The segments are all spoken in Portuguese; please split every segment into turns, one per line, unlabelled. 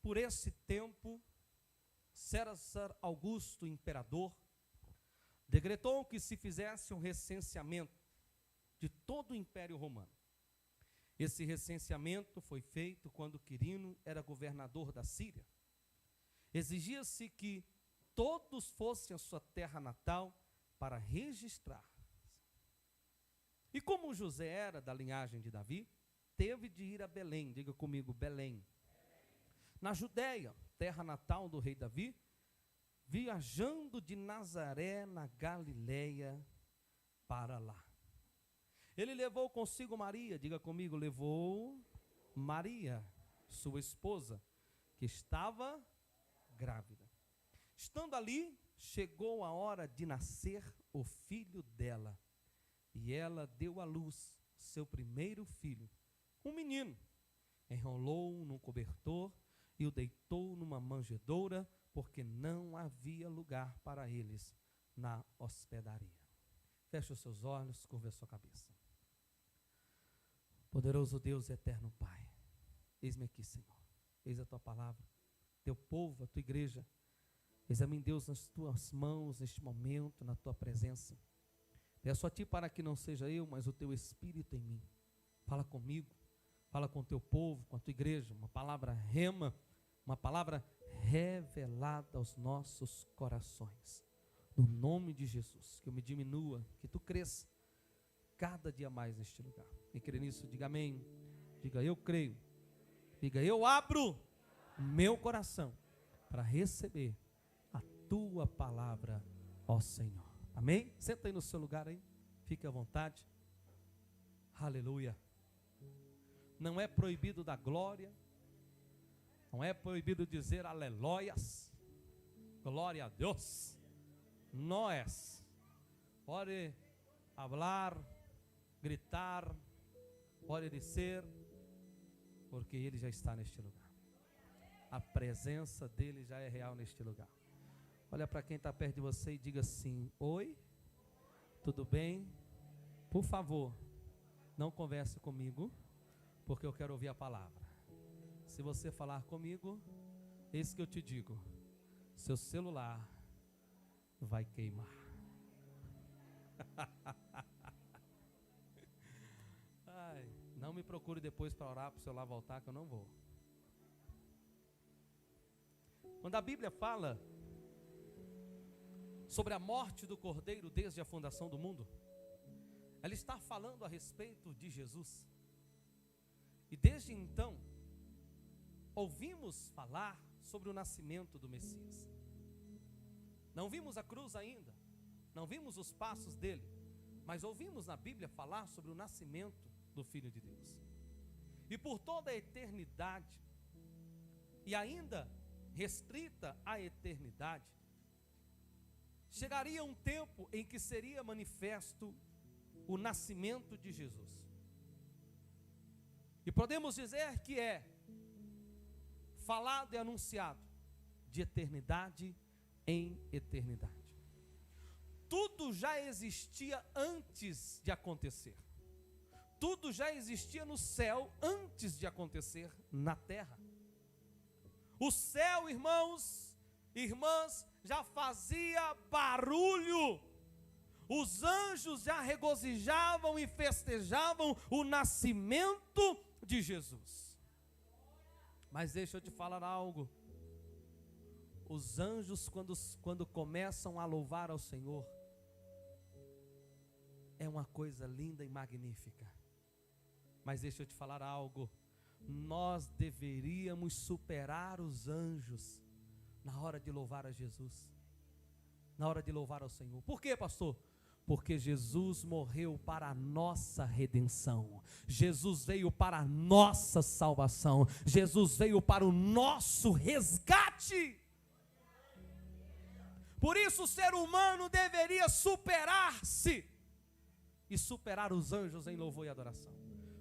por esse tempo, César Augusto, imperador, decretou que se fizesse um recenseamento de todo o Império Romano. Esse recenseamento foi feito quando Quirino era governador da Síria. Exigia-se que todos fossem à sua terra natal para registrar. E como José era da linhagem de Davi, teve de ir a Belém, diga comigo, Belém. Na Judéia, terra natal do rei Davi, viajando de Nazaré, na Galileia, para lá. Ele levou consigo Maria, diga comigo, levou Maria, sua esposa, que estava grávida. Estando ali, chegou a hora de nascer o filho dela, e ela deu à luz seu primeiro filho, um menino. Enrolou-o num cobertor e o deitou numa manjedoura, porque não havia lugar para eles na hospedaria. Feche os seus olhos, curva a sua cabeça. Poderoso Deus, eterno Pai, eis-me aqui, Senhor. Eis a tua palavra, teu povo, a tua igreja. Examine, Deus, nas tuas mãos, neste momento, na tua presença. Peço a ti para que não seja eu, mas o teu Espírito em mim. Fala comigo, fala com o teu povo, com a tua igreja, uma palavra rema, uma palavra revelada aos nossos corações. No nome de Jesus, que eu me diminua, que tu cresça cada dia mais neste lugar. Quem crê nisso, diga amém. Diga eu creio. Diga eu abro o meu coração para receber a tua palavra, ó Senhor. Amém? Senta aí no seu lugar aí. Fique à vontade. Aleluia. Não é proibido dar glória. Não é proibido dizer aleluias. Glória a Deus. Não é. Pode falar, gritar, pode dizer, porque Ele já está neste lugar. A presença dEle já é real neste lugar. Olha para quem está perto de você e diga assim: oi, tudo bem? Por favor, não converse comigo, porque eu quero ouvir a palavra. Se você falar comigo, eis que eu te digo, seu celular vai queimar. Ai, não me procure depois para orar para o celular voltar, que eu não vou. Quando a Bíblia fala sobre a morte do Cordeiro desde a fundação do mundo, ela está falando a respeito de Jesus. E desde então, ouvimos falar sobre o nascimento do Messias. Não vimos a cruz ainda, não vimos os passos dele, mas ouvimos na Bíblia falar sobre o nascimento do Filho de Deus. E por toda a eternidade, e ainda restrita à eternidade, chegaria um tempo em que seria manifesto o nascimento de Jesus. E podemos dizer que é falado e anunciado de eternidade em eternidade. Tudo já existia antes de acontecer. Tudo já existia no céu antes de acontecer na terra. O céu, irmãos, irmãs, já fazia barulho. Os anjos já regozijavam e festejavam o nascimento de Jesus. Mas deixa eu te falar algo. Os anjos, quando começam a louvar ao Senhor, é uma coisa linda e magnífica. Mas deixa eu te falar algo. Nós deveríamos superar os anjos na hora de louvar a Jesus, na hora de louvar ao Senhor. Por quê, pastor? Porque Jesus morreu para a nossa redenção. Jesus veio para a nossa salvação. Jesus veio para o nosso resgate. Por isso o ser humano deveria superar-se e superar os anjos em louvor e adoração.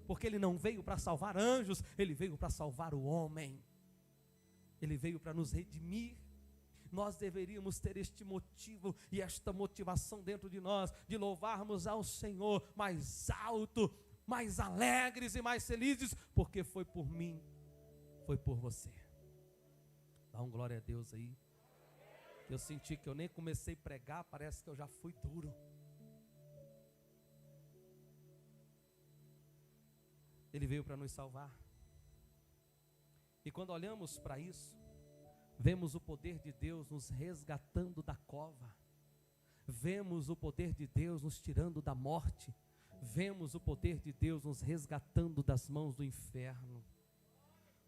Porque ele não veio para salvar anjos, ele veio para salvar o homem. Ele veio para nos redimir. Nós deveríamos ter este motivo e esta motivação dentro de nós, de louvarmos ao Senhor mais alto, mais alegres e mais felizes, porque foi por mim, foi por você. Dá um glória a Deus aí. Eu senti que eu nem comecei a pregar, parece que eu já fui duro. Ele veio para nos salvar. E quando olhamos para isso, vemos o poder de Deus nos resgatando da cova. Vemos o poder de Deus nos tirando da morte. Vemos o poder de Deus nos resgatando das mãos do inferno.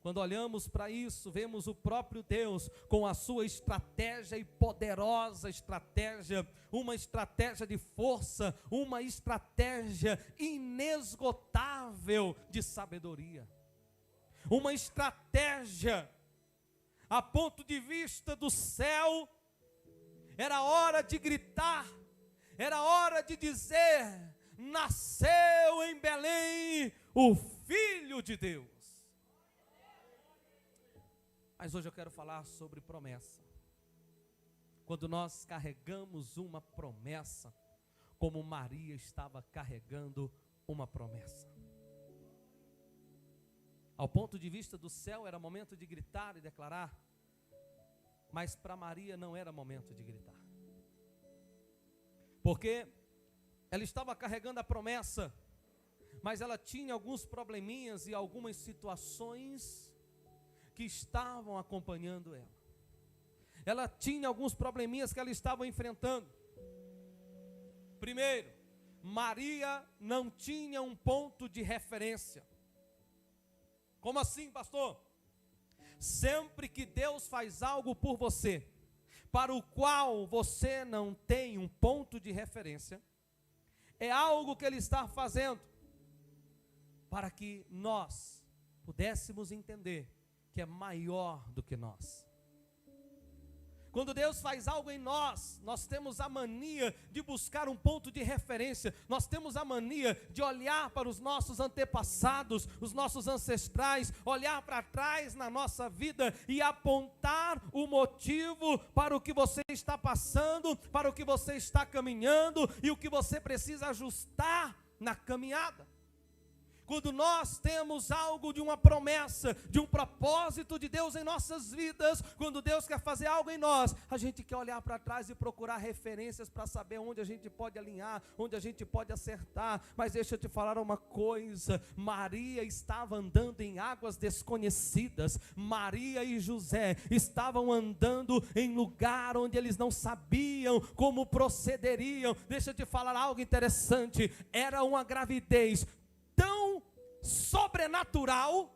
Quando olhamos para isso, vemos o próprio Deus com a sua estratégia e poderosa estratégia, uma estratégia de força, uma estratégia inesgotável de sabedoria. Uma estratégia, a ponto de vista do céu, era hora de gritar, era hora de dizer: nasceu em Belém o Filho de Deus. Mas hoje eu quero falar sobre promessa. Quando nós carregamos uma promessa, como Maria estava carregando uma promessa. Ao ponto de vista do céu era momento de gritar e declarar, mas para Maria não era momento de gritar. Porque ela estava carregando a promessa, mas ela tinha alguns probleminhas e algumas situações que estavam acompanhando ela. Ela tinha alguns probleminhas que ela estava enfrentando. Primeiro, Maria não tinha um ponto de referência. Como assim, pastor? Sempre que Deus faz algo por você, para o qual você não tem um ponto de referência, é algo que Ele está fazendo para que nós pudéssemos entender que é maior do que nós. Quando Deus faz algo em nós, nós temos a mania de buscar um ponto de referência, nós temos a mania de olhar para os nossos antepassados, os nossos ancestrais, olhar para trás na nossa vida e apontar o motivo para o que você está passando, para o que você está caminhando e o que você precisa ajustar na caminhada. Quando nós temos algo de uma promessa, de um propósito de Deus em nossas vidas, quando Deus quer fazer algo em nós, a gente quer olhar para trás e procurar referências para saber onde a gente pode alinhar, onde a gente pode acertar. Mas deixa eu te falar uma coisa, Maria estava andando em águas desconhecidas, Maria e José estavam andando em lugar onde eles não sabiam como procederiam. Deixa eu te falar algo interessante, era uma gravidez tão sobrenatural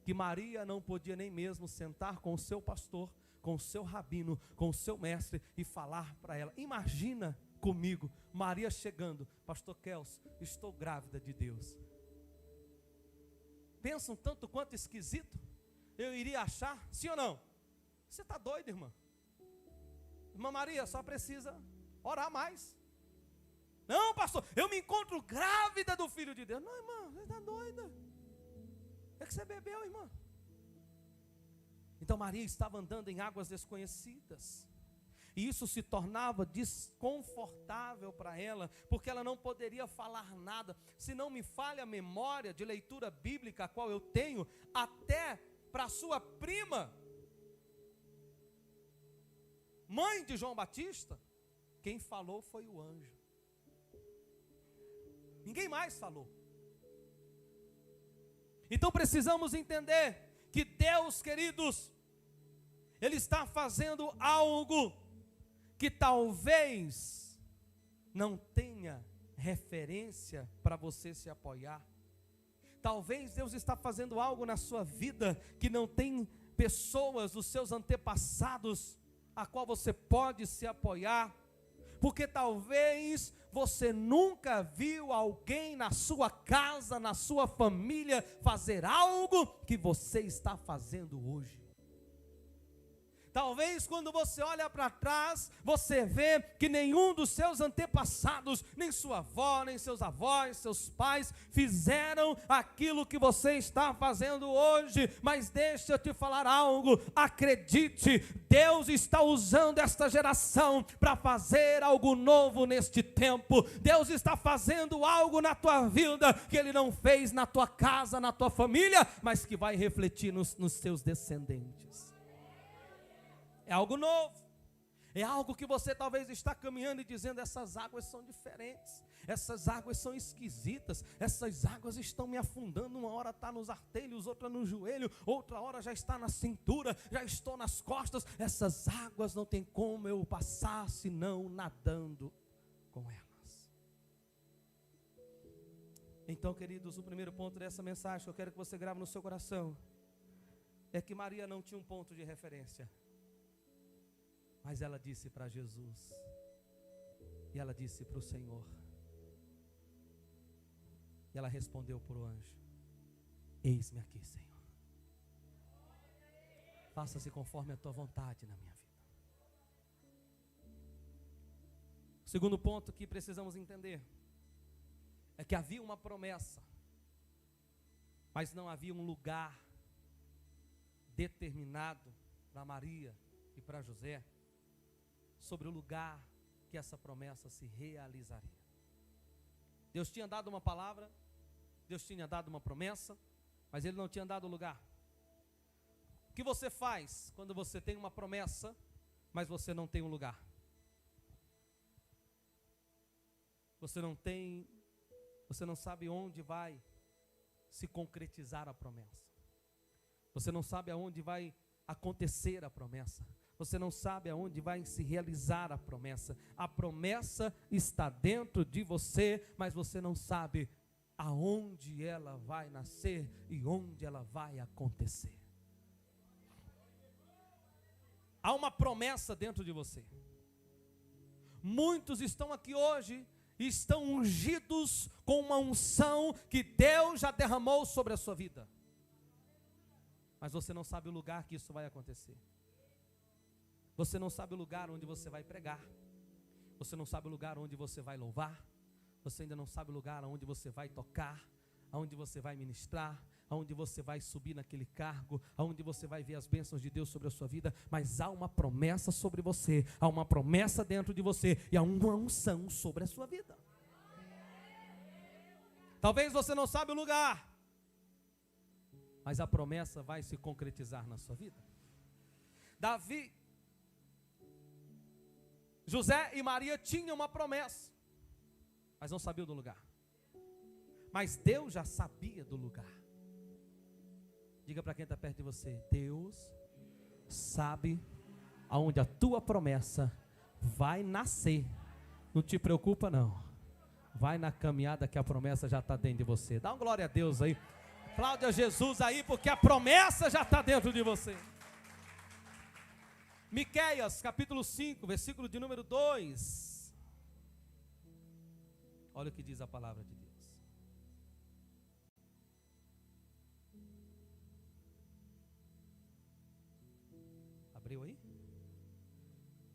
que Maria não podia nem mesmo sentar com o seu pastor, com o seu rabino, com o seu mestre e falar para ela. Imagina comigo, Maria chegando: pastor Kels, estou grávida de Deus. Pensa um tanto quanto esquisito eu iria achar, sim ou não? Você está doido, irmã? Irmã Maria, só precisa orar mais. Não, pastor, eu me encontro grávida do Filho de Deus. Não, irmã, você está doida. É que você bebeu, irmã. Então Maria estava andando em águas desconhecidas. E isso se tornava desconfortável para ela, porque ela não poderia falar nada. Se não me falha a memória de leitura bíblica, a qual eu tenho, até para sua prima, mãe de João Batista, quem falou foi o anjo. Ninguém mais falou. Então precisamos entender que Deus, queridos, Ele está fazendo algo que talvez não tenha referência para você se apoiar. Talvez Deus está fazendo algo na sua vida que não tem pessoas dos seus antepassados a qual você pode se apoiar. Porque talvez você nunca viu alguém na sua casa, na sua família, fazer algo que você está fazendo hoje. Talvez quando você olha para trás, você vê que nenhum dos seus antepassados, nem sua avó, nem seus avós, seus pais, fizeram aquilo que você está fazendo hoje. Mas deixa eu te falar algo, acredite, Deus está usando esta geração para fazer algo novo neste tempo. Deus está fazendo algo na tua vida que Ele não fez na tua casa, na tua família, mas que vai refletir nos teus descendentes. É algo novo. É algo que você talvez está caminhando e dizendo: essas águas são diferentes, essas águas são esquisitas, essas águas estão me afundando. Uma hora está nos artelhos, outra no joelho, outra hora já está na cintura, já estou nas costas. Essas águas não tem como eu passar senão nadando com elas. Então, queridos, o primeiro ponto dessa mensagem que eu quero que você grave no seu coração é que Maria não tinha um ponto de referência. Mas ela disse para Jesus, e ela disse para o Senhor, e ela respondeu para o anjo: eis-me aqui, Senhor. Faça-se conforme a tua vontade na minha vida. O segundo ponto que precisamos entender é que havia uma promessa, mas não havia um lugar determinado para Maria e para José sobre o lugar que essa promessa se realizaria. Deus tinha dado uma palavra, Deus tinha dado uma promessa, mas Ele não tinha dado lugar. O que você faz quando você tem uma promessa, mas você não tem um lugar? Você não sabe onde vai se concretizar a promessa. Você não sabe aonde vai acontecer a promessa. Você não sabe aonde vai se realizar a promessa. A promessa está dentro de você, mas você não sabe aonde ela vai nascer e onde ela vai acontecer. Há uma promessa dentro de você. Muitos estão aqui hoje e estão ungidos com uma unção que Deus já derramou sobre a sua vida. Mas você não sabe o lugar que isso vai acontecer. Você não sabe o lugar onde você vai pregar. Você não sabe o lugar onde você vai louvar. Você ainda não sabe o lugar onde você vai tocar, aonde você vai ministrar, aonde você vai subir naquele cargo, aonde você vai ver as bênçãos de Deus sobre a sua vida. Mas há uma promessa sobre você, há uma promessa dentro de você e há uma unção sobre a sua vida. Talvez você não sabe o lugar, mas a promessa vai se concretizar na sua vida. José e Maria tinham uma promessa, mas não sabiam do lugar. Mas Deus já sabia do lugar. Diga para quem está perto de você: Deus sabe aonde a tua promessa vai nascer. Não te preocupa não. Vai na caminhada que a promessa já está dentro de você. Dá uma glória a Deus aí. Aplaude a Jesus aí, porque a promessa já está dentro de você. Miqueias, capítulo 5, versículo de número 2. Olha o que diz a palavra de Deus. Abriu aí?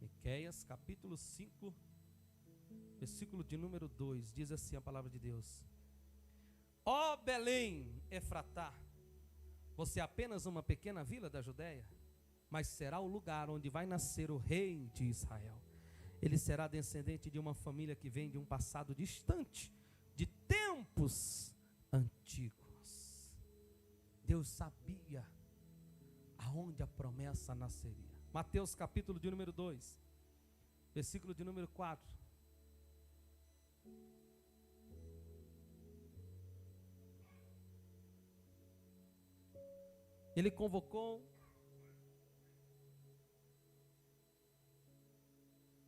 Miqueias, capítulo 5, versículo de número 2. Diz assim a palavra de Deus: Ó Belém, Efratá, você é apenas uma pequena vila da Judéia, mas será o lugar onde vai nascer o rei de Israel. Ele será descendente de uma família que vem de um passado distante, de tempos antigos. Deus sabia aonde a promessa nasceria. Mateus capítulo de número 2, versículo de número 4. Ele convocou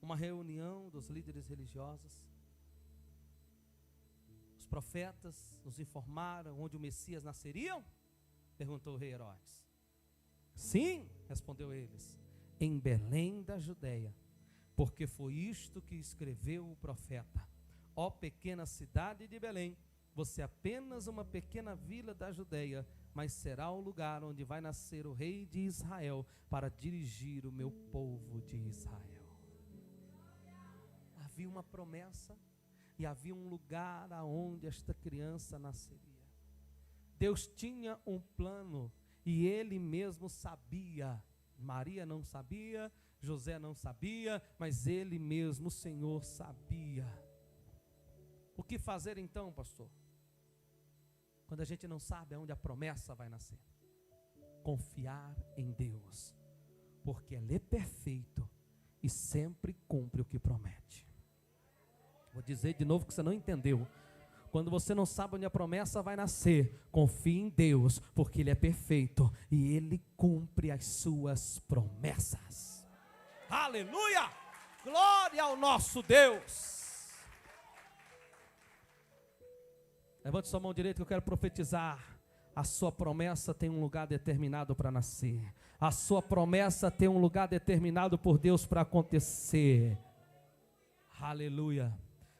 uma reunião dos líderes religiosos. Os profetas nos informaram onde o Messias nasceria? Perguntou o rei Herodes. Sim, respondeu eles, em Belém da Judéia, porque foi isto que escreveu o profeta: ó pequena cidade de Belém, você é apenas uma pequena vila da Judéia, mas será o lugar onde vai nascer o rei de Israel para dirigir o meu povo de Israel. Havia uma promessa e havia um lugar aonde esta criança nasceria. Deus tinha um plano e Ele mesmo sabia. Maria não sabia, José não sabia, mas Ele mesmo, o Senhor, sabia. O que fazer então, pastor? Quando a gente não sabe aonde a promessa vai nascer? Confiar em Deus. porque Ele é perfeito e sempre cumpre o que promete. Vou dizer de novo que você não entendeu. Quando você não sabe onde a promessa vai nascer, confie em Deus, porque Ele é perfeito e Ele cumpre as suas promessas. Aleluia! Glória ao nosso Deus! Levante sua mão direita que eu quero profetizar. A sua promessa tem um lugar determinado para nascer. A sua promessa tem um lugar determinado por Deus para acontecer. Aleluia.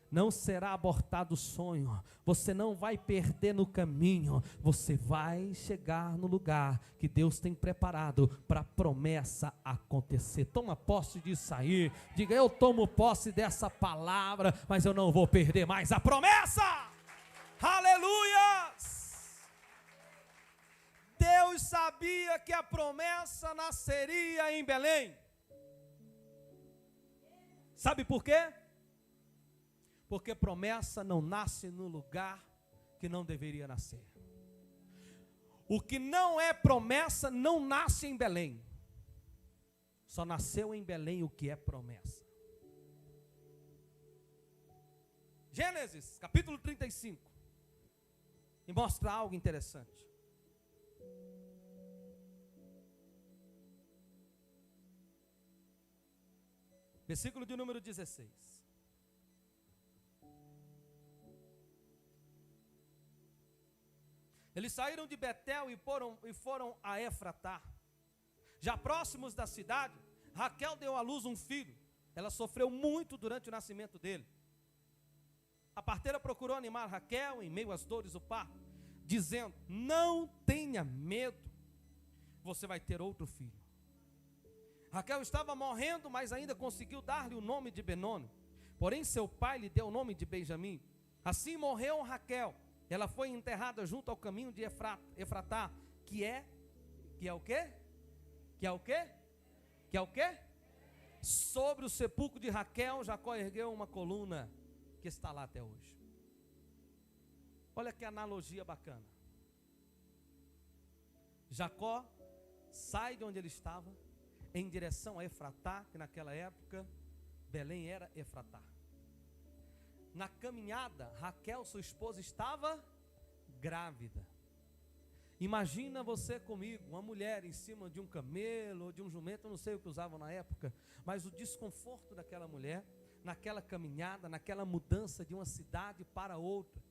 Não será abortado o sonho. Você não vai perder no caminho. Você vai chegar no lugar que Deus tem preparado para a promessa acontecer. Toma posse disso aí. Diga, eu tomo posse dessa palavra, mas eu não vou perder mais a promessa. Aleluia! Deus sabia que a promessa nasceria em Belém. Sabe por quê? Porque promessa não nasce no lugar que não deveria nascer. O que não é promessa não nasce em Belém. Só nasceu em Belém o que é promessa. Gênesis, capítulo 35. E mostra algo interessante. Versículo de número 16. Eles saíram de Betel e foram a Efratá. Já próximos da cidade, Raquel deu à luz um filho. Ela sofreu muito durante o nascimento dele. A parteira procurou animar Raquel em meio às dores do parto, dizendo, não tenha medo, você vai ter outro filho. Raquel estava morrendo, mas ainda conseguiu dar-lhe o nome de Benoni. Porém seu pai lhe deu o nome de Benjamim. Assim morreu Raquel. Ela foi enterrada junto ao caminho de Efratá, que é o quê? Que é o quê? Que é o quê? Sobre o sepulcro de Raquel, Jacó ergueu uma coluna que está lá até hoje. Olha que analogia bacana. Jacó sai de onde ele estava, em direção a Efratá, que naquela época Belém era Efratá. Na caminhada, Raquel, sua esposa, estava grávida. Imagina você comigo, uma mulher em cima de um camelo ou de um jumento, eu não sei o que usavam na época, mas o desconforto daquela mulher, naquela caminhada, naquela mudança de uma cidade para outra.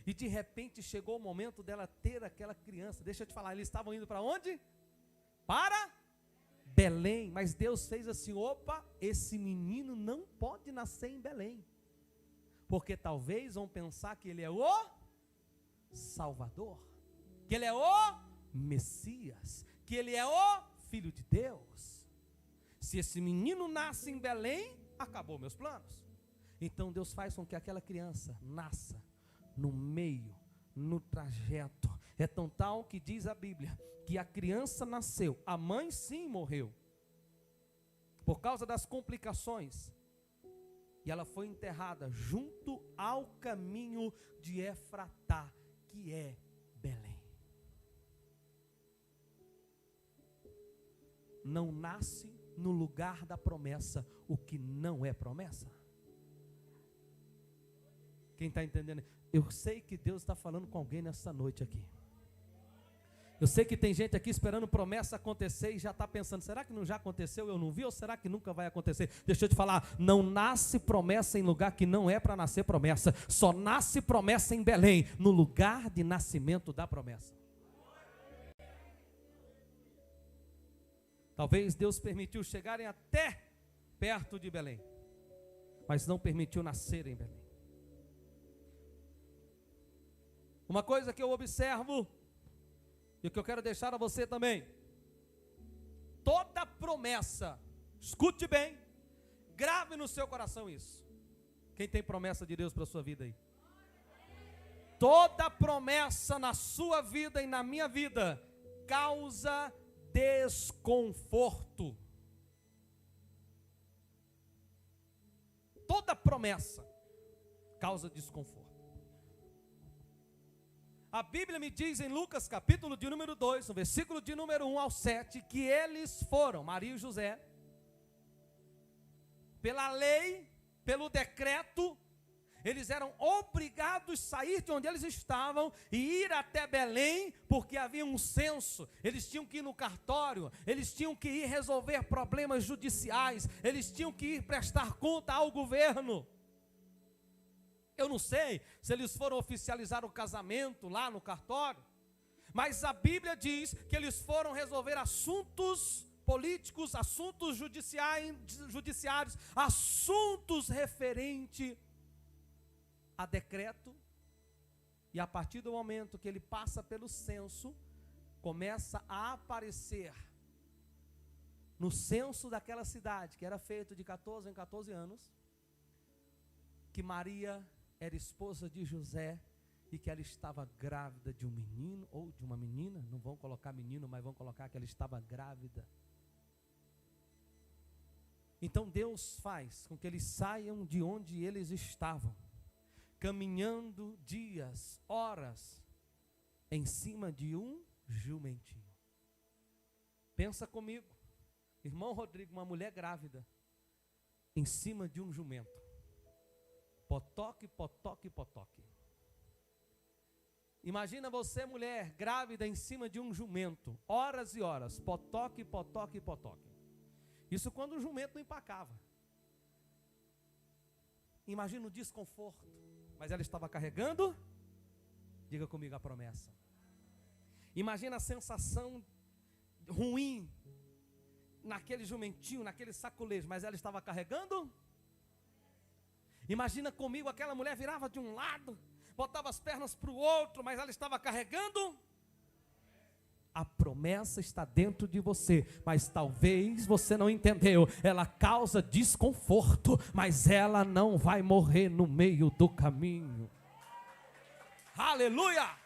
E de repente chegou o momento dela ter aquela criança. Deixa eu te falar, eles estavam indo para onde? Para Belém. Mas Deus fez assim, opa, esse menino não pode nascer em Belém. Porque talvez vão pensar que ele é o Salvador, que ele é o Messias, que ele é o Filho de Deus. Se esse menino nasce em Belém, acabou meus planos. Então Deus faz com que aquela criança nasça no meio, no trajeto. É tão tal que diz a Bíblia, que a criança nasceu, a mãe sim morreu, por causa das complicações. E ela foi enterrada junto ao caminho de Efratá, que é Belém. Não nasce no lugar da promessa o que não é promessa. Quem está entendendo? Eu sei que Deus está falando com alguém nessa noite aqui. Eu sei que tem gente aqui esperando promessa acontecer e já está pensando, será que não já aconteceu, eu não vi, ou será que nunca vai acontecer? Deixa eu te falar, não nasce promessa em lugar que não é para nascer promessa, só nasce promessa em Belém, no lugar de nascimento da promessa. Talvez Deus permitiu chegarem até perto de Belém, mas não permitiu nascer em Belém. Uma coisa que eu observo, e o que eu quero deixar a você também, toda promessa, escute bem, grave no seu coração isso. Quem tem promessa de Deus para a sua vida aí? Toda promessa na sua vida e na minha vida causa desconforto. Toda promessa causa desconforto. A Bíblia me diz em Lucas capítulo de número 2, no versículo de número 1 ao 7, que eles foram, Maria e José, pela lei, pelo decreto, eles eram obrigados a sair de onde eles estavam e ir até Belém, porque havia um censo. Eles tinham que ir no cartório, eles tinham que ir resolver problemas judiciais, eles tinham que ir prestar conta ao governo. Eu não sei se eles foram oficializar o casamento lá no cartório, mas a Bíblia diz que eles foram resolver assuntos políticos, assuntos judiciários, assuntos referentes a decreto. E a partir do momento que ele passa pelo censo, começa a aparecer no censo daquela cidade, que era feito de 14 em 14 anos, que Maria era esposa de José e que ela estava grávida de um menino ou de uma menina. Não vão colocar menino, mas vão colocar que ela estava grávida. Então Deus faz com que eles saiam de onde eles estavam, caminhando dias, horas, em cima de um jumentinho. Pensa comigo, irmão Rodrigo, uma mulher grávida, em cima de um jumento. Potoque, potoque, potoque. Imagina você, mulher, grávida em cima de um jumento, horas e horas, potoque, potoque, potoque. Isso quando o jumento não empacava. Imagina o desconforto. Mas ela estava carregando, diga comigo, a promessa. Imagina a sensação ruim naquele jumentinho, naquele saculejo, mas ela estava carregando. Imagina comigo, aquela mulher virava de um lado, botava as pernas para o outro, mas ela estava carregando. A promessa está dentro de você, mas talvez você não entendeu. Ela causa desconforto, mas ela não vai morrer no meio do caminho. Aleluia!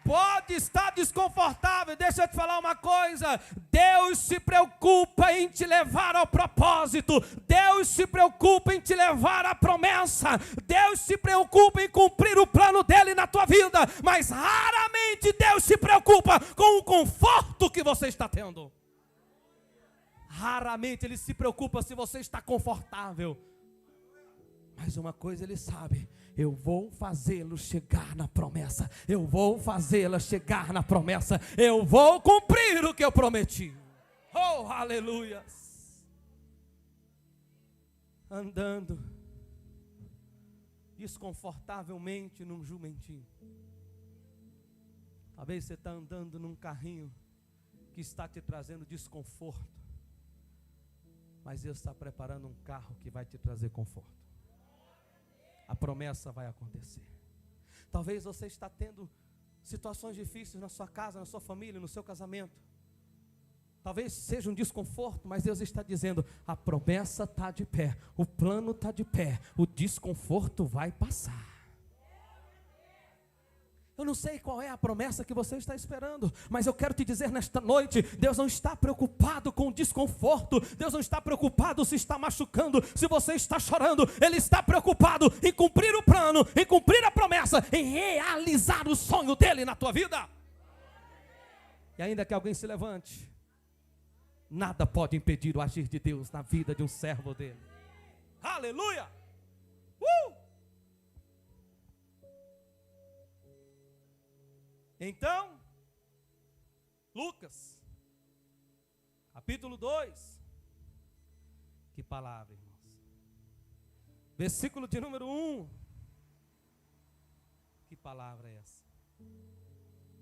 Pode estar desconfortável, deixa eu te falar uma coisa. Deus se preocupa em te levar ao propósito. Deus se preocupa em te levar à promessa. Deus se preocupa em cumprir o plano dele na tua vida. Mas raramente Deus se preocupa com o conforto que você está tendo. Raramente Ele se preocupa se você está confortável. Mas uma coisa Ele sabe: eu vou fazê-lo chegar na promessa. Eu vou fazê-la chegar na promessa. Eu vou cumprir o que eu prometi. Oh, aleluia. Andando desconfortavelmente num jumentinho. Talvez você está andando num carrinho que está te trazendo desconforto. Mas Deus está preparando um carro que vai te trazer conforto. A promessa vai acontecer. Talvez você está tendo situações difíceis na sua casa, na sua família, no seu casamento. Talvez seja um desconforto, mas Deus está dizendo: a promessa está de pé, o plano está de pé, o desconforto vai passar. Eu não sei qual é a promessa que você está esperando, mas eu quero te dizer nesta noite: Deus não está preocupado com o desconforto. Deus não está preocupado se está machucando, se você está chorando. Ele está preocupado em cumprir o plano, em cumprir a promessa, em realizar o sonho dele na tua vida. E ainda que alguém se levante, nada pode impedir o agir de Deus na vida de um servo dele. Aleluia! Então, Lucas, capítulo 2, que palavra, irmãos. Versículo de número 1, que palavra é essa?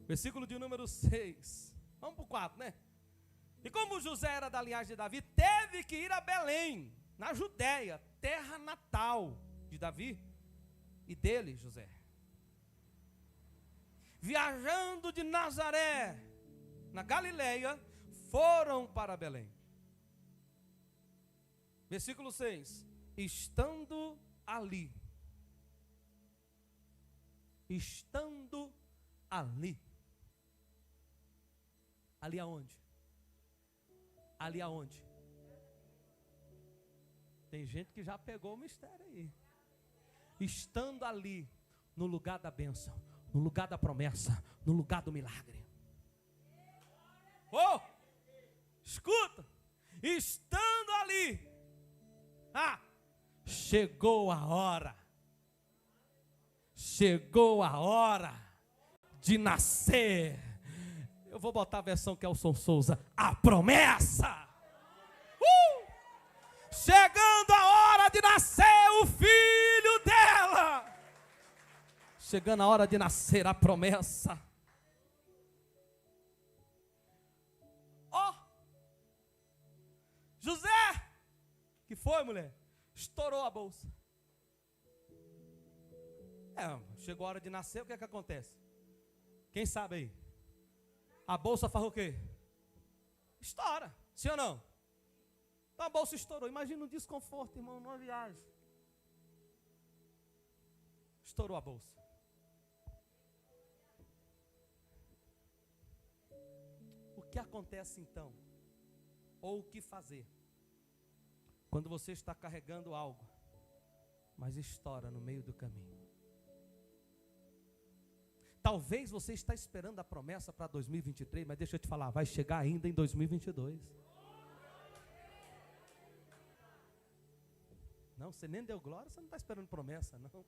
Versículo de número 6, vamos para o 4, né? E como José era da linhagem de Davi, teve que ir a Belém, na Judéia, terra natal de Davi e dele, José. Viajando de Nazaré, na Galileia, foram para Belém. Versículo 6. Estando ali. Ali aonde? Ali aonde? Tem gente que já pegou o mistério aí. Estando ali, no lugar da bênção, no lugar da promessa, no lugar do milagre. Oh, escuta, estando ali, chegou a hora de nascer. Eu vou botar a versão Kelson Souza, a promessa. Chegando a hora de nascer o filho dela. Chegando a hora de nascer a promessa. José, que foi, mulher? Estourou a bolsa. Chegou a hora de nascer, o que é que acontece? Quem sabe aí? A bolsa faz o quê? Estoura, sim ou não? Então a bolsa estourou. Imagina o desconforto, irmão, numa viagem. Estourou a bolsa. O que acontece então? Ou o que fazer? Quando você está carregando algo, mas estoura no meio do caminho. Talvez você está esperando a promessa para 2023, mas deixa eu te falar, vai chegar ainda em 2022. Não, você nem deu glória, você não está esperando promessa, não.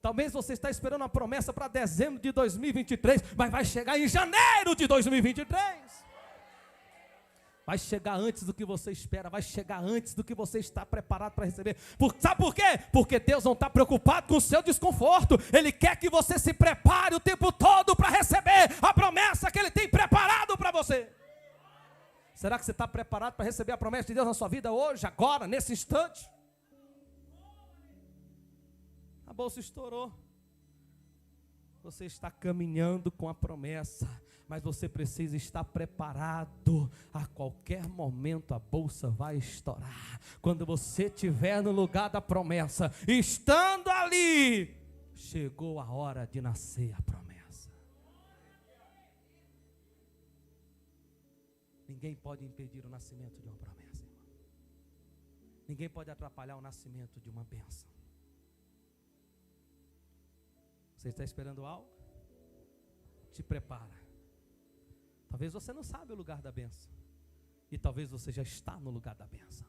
Talvez você está esperando a promessa para dezembro de 2023, mas vai chegar em janeiro de 2023. Vai chegar antes do que você espera, vai chegar antes do que você está preparado para receber. Sabe por quê? Porque Deus não está preocupado com o seu desconforto. Ele quer que você se prepare o tempo todo para receber a promessa que Ele tem preparado para você. Será que você está preparado para receber a promessa de Deus na sua vida hoje, agora, nesse instante? A bolsa estourou. Você está caminhando com a promessa, mas você precisa estar preparado. A qualquer momento a bolsa vai estourar. Quando você estiver no lugar da promessa, estando ali, chegou a hora de nascer a promessa. Ninguém pode impedir o nascimento de uma promessa, irmão. Ninguém pode atrapalhar o nascimento de uma bênção. Você está esperando algo? Te prepara. Talvez você não sabe o lugar da bênção. E talvez você já está no lugar da bênção.